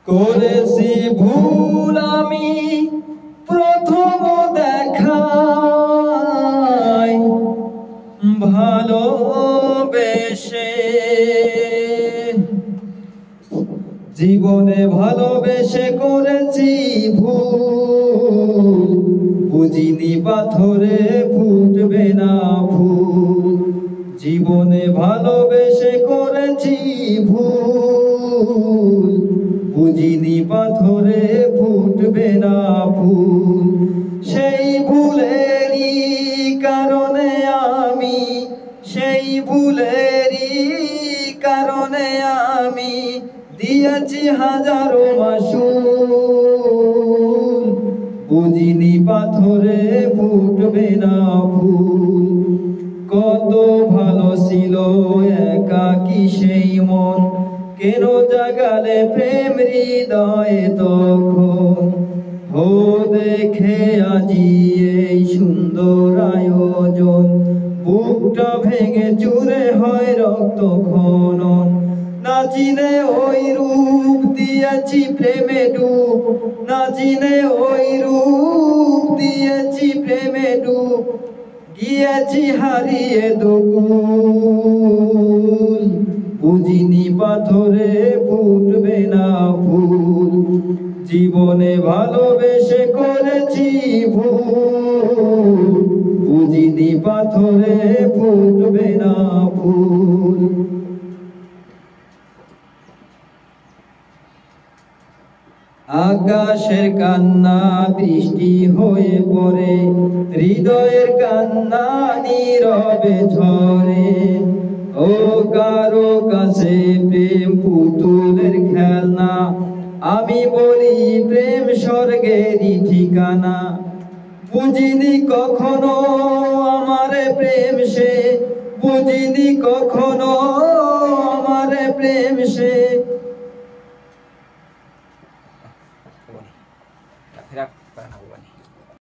করেছি ভুল আমি প্রথম দেখায় ভালোবেসে, জীবনে ভালোবেসে করেছি ভুল, বুঝিনি পাথরে ফুটবে না ফুল। জীবনে ভালোবেসে করেছি ভুল, বুঝিনি পাথরে ফুটবে না ফুল। সেই ভুলেরই কারণে আমি, সেই ভুলেরই কারণে আমি দিয়েছি হাজারো মাসুল, বুঝিনি পাথরে ফুটবে না ফুল। কত ভালো ছিল একাকী সেই মন, কেন জাগালে প্রেম হৃদয়ে তখন। ও দেখে আজি এই সুন্দর আয়োজন, বুকটা ভেঙে চুরে হয় রক্ত খনন। না চিনে ওই রূপ দিয়েছি প্রেমে ডুব, না চিনে ওই রূপ দিয়েছি প্রেমে ডুব, গিয়েছি হারিয়ে দুকুল, বুঝিনি পাথরে ফুটবে না ফুল। জীবনে ভালোবেসে করেছি ভুল, বুঝিনি পাথরে ফুটবে না ফুল। আকাশের কান্না বৃষ্টি হয়ে পড়ে, হৃদয়ের কান্না নীরবে ঝরে। ও কারো কাছে প্রেম পুতুলের খেলনা, আমি বলি প্রেম স্বর্গেরই ঠিকানা। বুঝিনি কখনো আমার প্রেম সে, বুঝিনি কখনো আমার প্রেম সে।